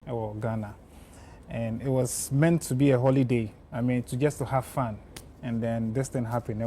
Ghana. And it was meant to be a holiday. I mean, to have fun. And then this thing happened.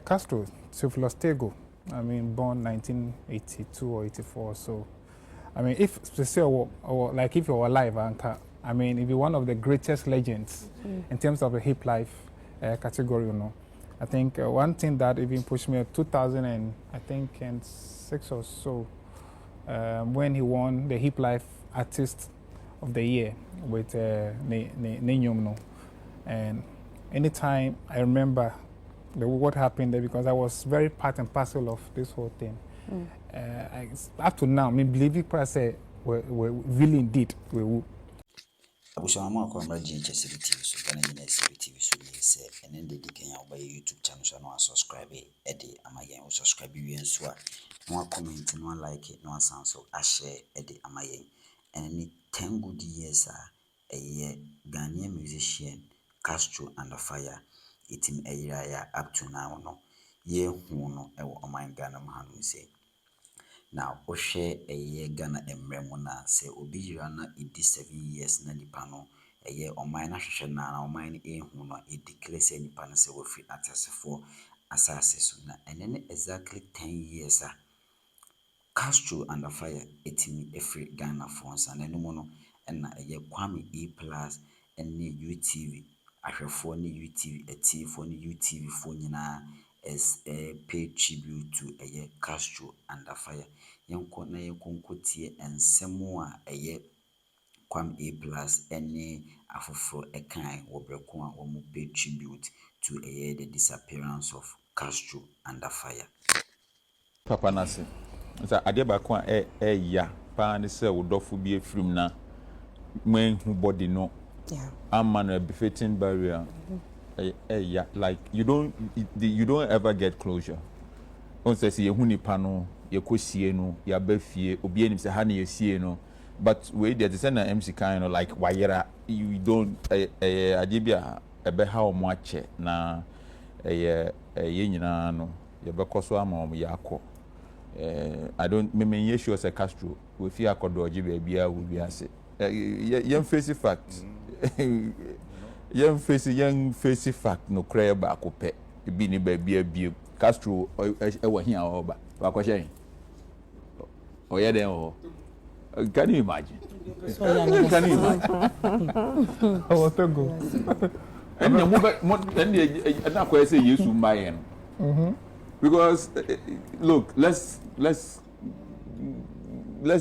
Castro, Theophilus Tego, I mean, born 1982 or 84. So, I mean, if if you were alive, I mean, if you're one of the greatest legends in terms of the hip life category, I think one thing that even pushed me 2006 or so, when he won the Hip Life Artist of the Year with Nenyum. And anytime I remember what happened there, because I was very part and parcel of this whole thing. Up to now, I believe it say we really indeed we will. Abusama kwa MzGee TV so kana nyina TV so ni se ene de Kenya oba YouTube channel so no subscribe ede amayen subscribe wi nso a no comment no like no asan so a share ede amayen ene 10 good years a Ghanaian musician Castro and the Fire itim ayira ya up to now no ye hu no e wo oman Ghana mahanu se. Now, Oshe a year Ghana and Remona say Obijira na 7 years na nipano a year or mine na or mine a huno a declares any pan say we free artists for assassins and then exactly 10 years Castro and the Fire etimi a free Ghana phones and then mono and a year Kwame E plus and ne UTV ahwefo ne UTV a T for UTV phone na as a pay tribute to a Castro and the Fire. Yanko na yekonkotie ensemo a eye Kwame A plus any afoforo ekan wobreko a wo pay tribute to the disappearance of Castro and the Fire. Papa nase. Nsa ade ba ko ya pa ne se wodofo bi efrim na men hu body no. Yeah. I'm a befitting barrier. Yeah, like you don't ever get closure. On says you huni pano, you kosie no, ya befie, obi enim se ha na yesie no. But we there is na MzGee like wayera you don't adibia ebe ha o mo ache na ye nyina no ye bekoso ama o yakọ. I don't me sure say Castro we fi akodo oji bia we bi ase. Yem face fact. Young face fact no cry back up be ni baby Castro ewa here oba wa kwahye o ye den o can you imagine can you imagine I want to go and na kwa say Yesu mbaye no because look let's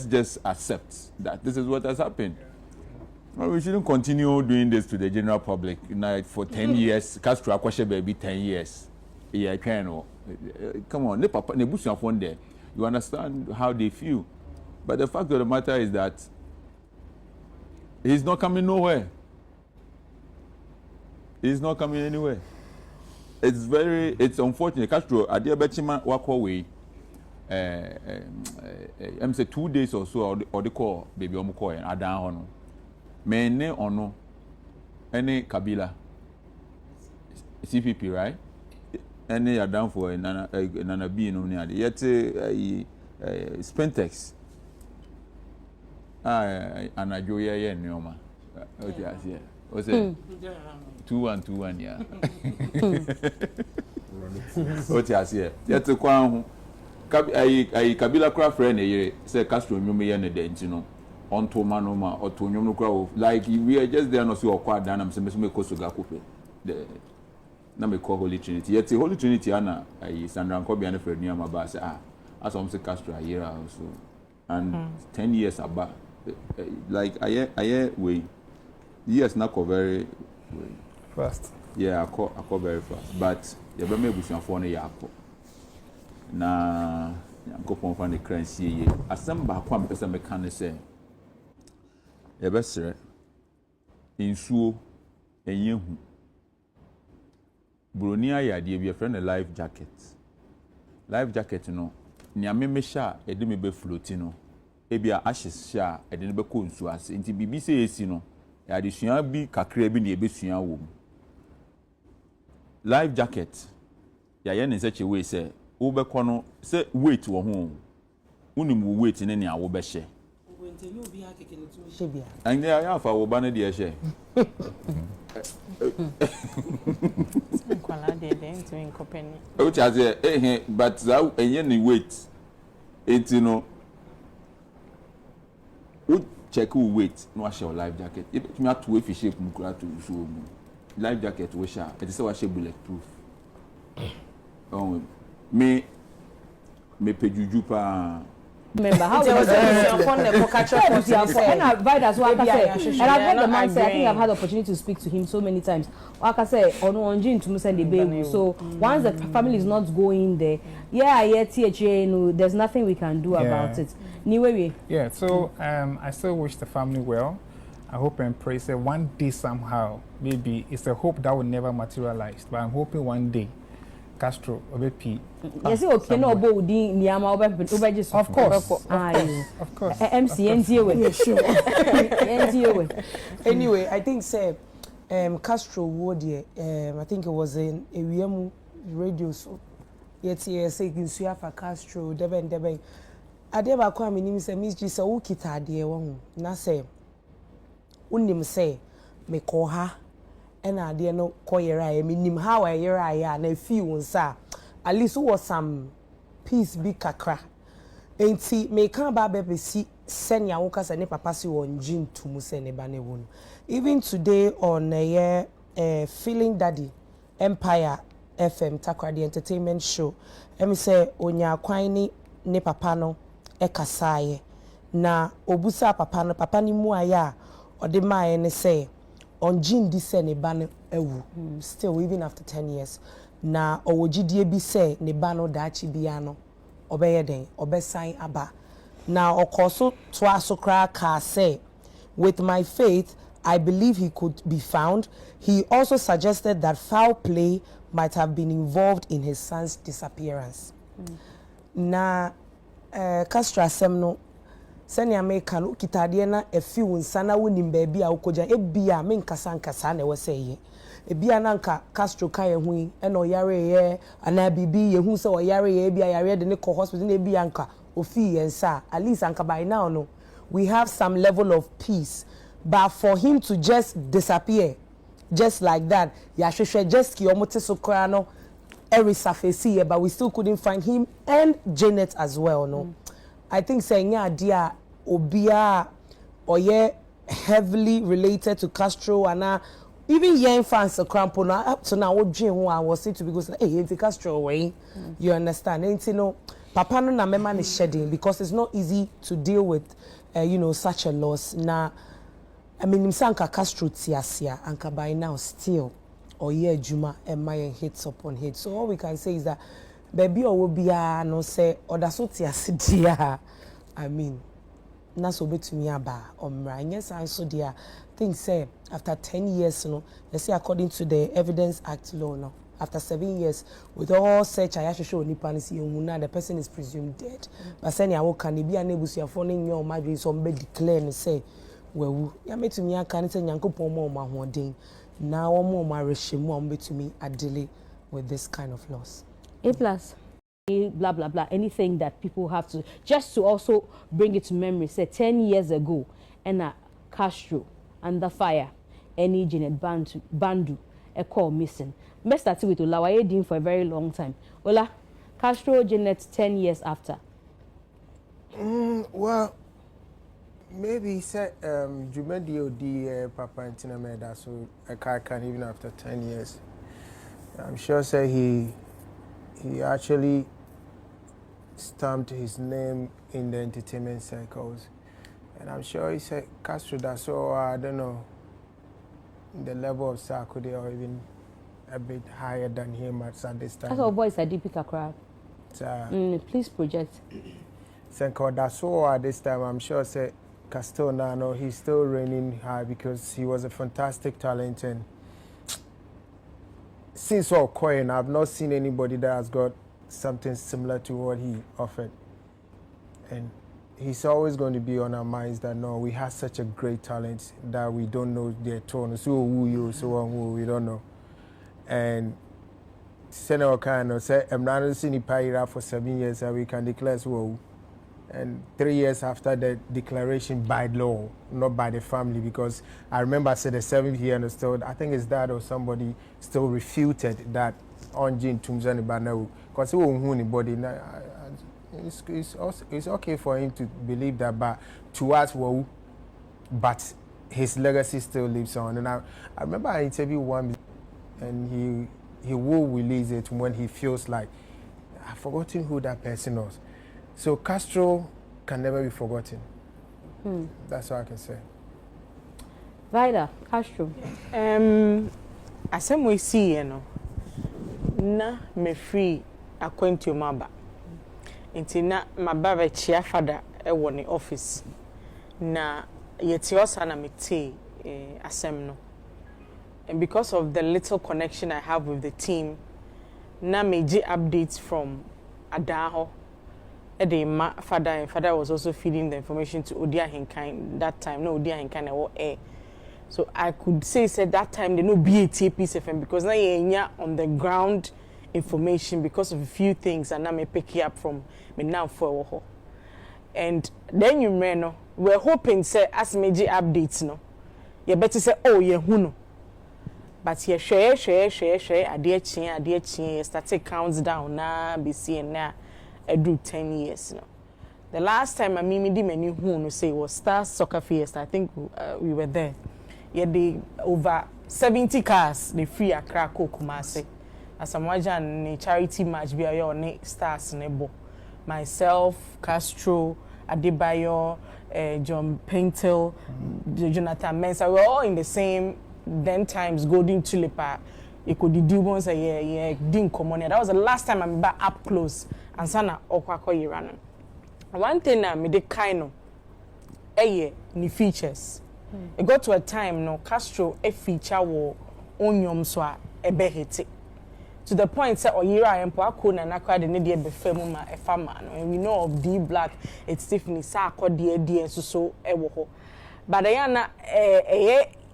just accept that this is what has happened. Well, we shouldn't continue doing this to the general public. For 10 years, Castro akwashe baby 10 years. Yeah, come on, there. You understand how they feel. But the fact of the matter is that he's not coming nowhere. He's not coming anywhere. It's unfortunate. Castro, Adiabechima Wakaway, I'm say 2 days or so, or the call, baby Omoko and Adan. Mene ono any Kabila CPP right any are down for nana B no near yet Spentex anajoya ye nyoma okay asia o say 2121 yeah okay asia yet kwa hu Kabila craft friend e say Castro nyoma ye ne denti no onto manoma or to nyom no like we are just there no see okwa dan am say me kosoga kope the na me call Holy Trinity yet Holy Trinity ana Sandra Nkobia na Fred Niama ba say as am say Castro a year also and 10 years about like I we years na ko very fast yeah I call very fast but you be me busuafo no ya akọ na Nkopon fa ne kransie ye asem ba kwa me pese me kan ne say Ebesere insuo enyehu broni ayade bi friend a life jacket no nia me sha ede me be float no ebia ashes sha ede ne be ko nsuo ase nti bibi se esi no ya de sua bi kakra bi ne ebesua wo life jacket ya ye ne seche we se wo be kono se weight wo ho unim wo weight ne nia wo be hye And they are for Obana dear share. Which has a but that any weight. It's you know. Would check who weight no wash your life jacket. If you have to wait for shape mukura to show life jacket we share. It is a wash bulletproof. Oh me pejuju pa. Remember how was and I advise as well, and I've heard the man say, I think I've had the opportunity to speak to him so many times. Like I say, on June to send the baby. So once the family is not going there, there's nothing we can do about it. Yeah, so I still wish the family well. I hope and pray that one day somehow, maybe it's a hope that will never materialize, but I'm hoping one day Castro OBP. Yes, okay, no, but Niama of course. Of course. Anyway, I think say Castro would I think it was in a radio so yet say for Castro Deben Adeba Kwame name say MzGee say wo kita de wo na say unim say me ko ha ena ade no koyera ya minim how ayera ya na fi wonsa at least was some peace be kakra enti me kan ba be si senya wo kasa ne papa si won gin tumu se ne ba ne won even today on feeling daddy Empire FM Takra the entertainment show me say onya kwan ni papa no e kasaye na obusa papa ni mu aya ode mae ne say on Jim dise ne ba no ewu still even after 10 years na owogidie bi say ne ba no daachi bia no obeye den obesan aba na okoso to asokra ka say with my faith I believe he could be found. He also suggested that foul play might have been involved in his son's disappearance. Na Castro asem sani America no kitade na efi wonsa na wonim ba bia ukoja ebia me nkasa na wese ye ebia na nka Castro ka ye hu e na oyare ye ana bibi ye hu se oyare ye bia yare de ne ko hospital na ebia nka ofi ye nsa at least anka by now no we have some level of peace, but for him to just disappear just like that just ki omote sokra no every surface here, but we still couldn't find him and Janet as well. No, I think saying idea obia oye heavily related to Castro and even young fans of Crampo now up to now what dream I was saying to because hey it's Castro away. You understand? And you know, Papa no na mema is shedding because it's not easy to deal with such a loss. Now I mean Msanka Castro tiasia anka by now still or yeah Juma and my hits upon hits. So all we can say is that baby or will be no say or that's what dia. I mean na so bet me aba omra. Yes, I so dear things say after 10 years, let's say according to the Evidence Act law no. After 7 years, with all search, I should show Nipanisi the person is presumed dead. But saying I can be unable to afford your marriage, somebody declare and say, well, you made to me, I can't say Yanko Pomo, my one now more marriage, more to me, I delay with this kind of loss. A plus, blah, blah, blah, anything that people have to, just to also bring it to memory, say 10 years ago, and Castro, under fire, any Janet Bandu, a call missing. Best start with Ola, why you for a very long time. Ola, Castro, Janet, 10 years after. Well, maybe he said Jumedio di Papa and Tina Meda, so I can't even after 10 years. I'm sure say he actually stamped his name in the entertainment circles. And I'm sure he said Castro that so I don't know the level of Sarkodie or even a bit higher than him at this time. That's our voice I did pick a crowd. Please project. Senko that so at this time I'm sure say Castro now he's still reigning high because he was a fantastic talent, and since all coin I've not seen anybody that has got something similar to what he offered. And he's always going to be on our minds that no, we have such a great talent that we don't know their tone. So who you, so who we don't know. And Senator kind of say, I'm not seeing Paira for 7 years, and we can declare so. And 3 years after the declaration by law, not by the family, because I remember I said the 7th year and still, I think his dad or somebody still refuted that on Jin Tumzani Banau, because he won't own anybody. It's okay for him to believe that, but to us, well, but his legacy still lives on. And I remember I interviewed one, and he will release it when he feels like, I've forgotten who that person was. So Castro can never be forgotten. That's all I can say. Vida, Castro. As we see, you know, na me free acquaint maba. Inti na maba chia father e woni office. Na yeti osa na mete asem no. And because of the little connection I have with the team, na MzGee updates from Adaho. My father was also feeding the information to Odia Hinkain that time. No, Odia Hinkain was air. So I could say that time they no BAT piece of FM because now you're on the ground information because of a few things and now me pick it up from me now for. And then you know we're hoping say as MzGee updates no, you better say oh yeah who no. But you share adie chin start counts down na be seeing na do 10 years no. The last time I mean did many who say was Star Soccer Fiesta. I think we were there. Yeah, they over 70 cars they free Accra Kumasi. As I'm watching charity match be your next stars nebo. Myself, Castro, Adebayo, John Paintel, Jonathan Mensah, we're all in the same then times Golden Tulipa. You could do once a year, didn't come on. That was the last time I'm back up close and sana okwako yirano. One thing na me de kind of ni features. It got to a time no Castro a feature wo onyom so a hit to the point say oyira empo akona na kwa de ne de be fam ma e fama no, and we know of D Black it's Tiffany sa akode so ewo ho. But ayana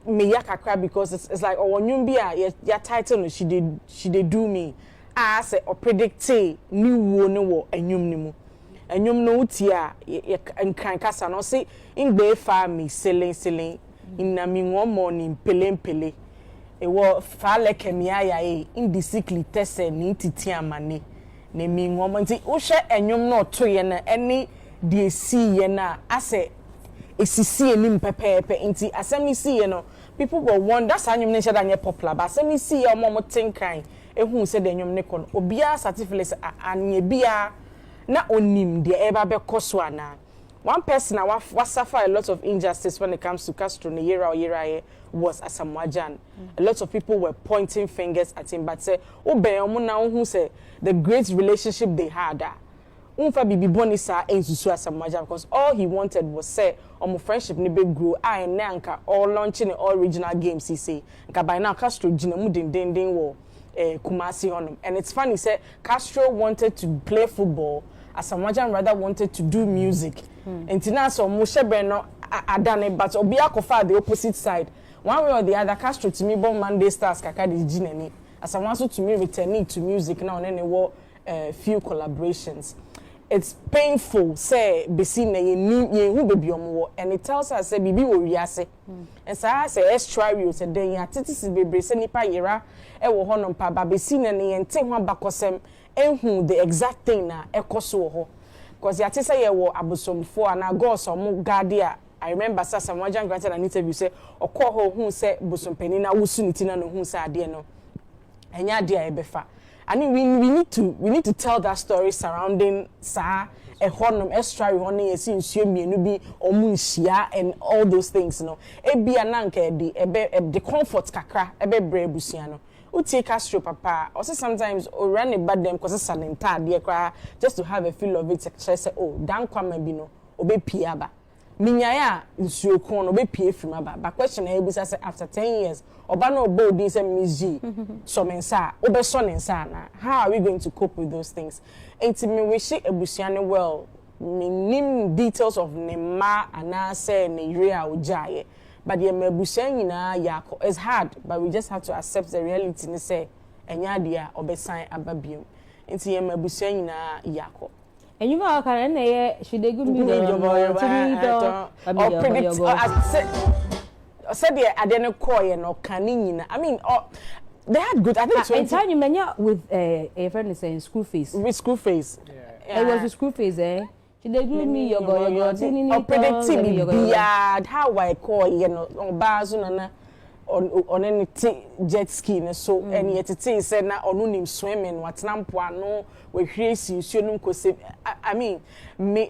me yakakra because it's like oh nyum bi a ya title no she did do me as or predict ni wo ne wo anyum ni mu anyum no uti a nkran kasa no say ingbe fa me selling inna mi nwomo ni pele e wo fa leke mi aya indiscipline tese ni titi amane na mi nwomo nti wo hwe anyum no to ye na any de si ye na ase esisi enim pepepe nti asem si ye no people will wonder that's anyum ne shada nye popular but asem si ye omo tinkan ehun se de anyum ne kon obia certificate anye bia na onim de eba be koso ana. One person was suffer a lot of injustice when it comes to Castro Yera was Asamoah. A lot of people were pointing fingers at him but say who say the great relationship they had Unfa bibi bonisa ensusu Asamoah because all he wanted was say friendship ni be grow and nanka all launching all regional games he say nka by now Castro jina mu den wo Kumasi on. And it's funny say Castro wanted to play football, Asamoah rather wanted to do music. And tina so mo shebe no adane but obi akofa the opposite side. One way or the other Castro to me bon Monday Stars kaka de jinani. Asamoah so to me returning to music now and then few collaborations. It's painful say besi na ye hu baby omo and it tells us say bibi wo wiase. And say extra we say den ya titisi bebre say nipa yera e wo honom pa ba besi na ne yente ho abakosem ehun the exact thing na ekoso ho. Because ya say ye wo abosomfo ana go so mo guardia. I remember Asamoah granted an interview say okọ ho hu say bosompani na wusu nitina no hu say ade no. Enya ade a ebefa. I mean, we need to tell that story surrounding sa a honum extra honey a sin shemi bi omunshia and all those things no. E bia nanka the comfort kakra ebe brebusia no. Uti Castro papa also sometimes o run a bad them cause sanenta de kra just to have a feel of it say oh dan Kwame bi no obe piaba. Minyaya nsuo kon obe pie frima ba. But question e bisa say after 10 years oba no obo din say MzGee so mensa obe so nensa na how are we going to cope with those things? Enti me wish ebusuane well minim details of nema ana say ne area ojaye but the ebusuane nyina yako is hard but we just have to accept the reality ni say enya dia obesan ababiem enti ebusuane nyina yako. And you know, can she they give me the said I didn't call you no canning. I mean, they had good. I think in time you mania with a friend is saying school fees. With school fees. Yeah. It was the school fees, eh? She they give me your predicting how I call you know on bars on any jet ski so and yet it said na onu nim swimming what nampo ano we hwesi nsuo ko se I mean me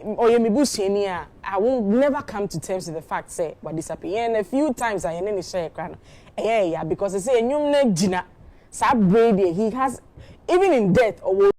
busuani I will never come to terms with the fact say what disappear and a few times I any share kran yeah because I say enyum na gina sa braid he has even in death or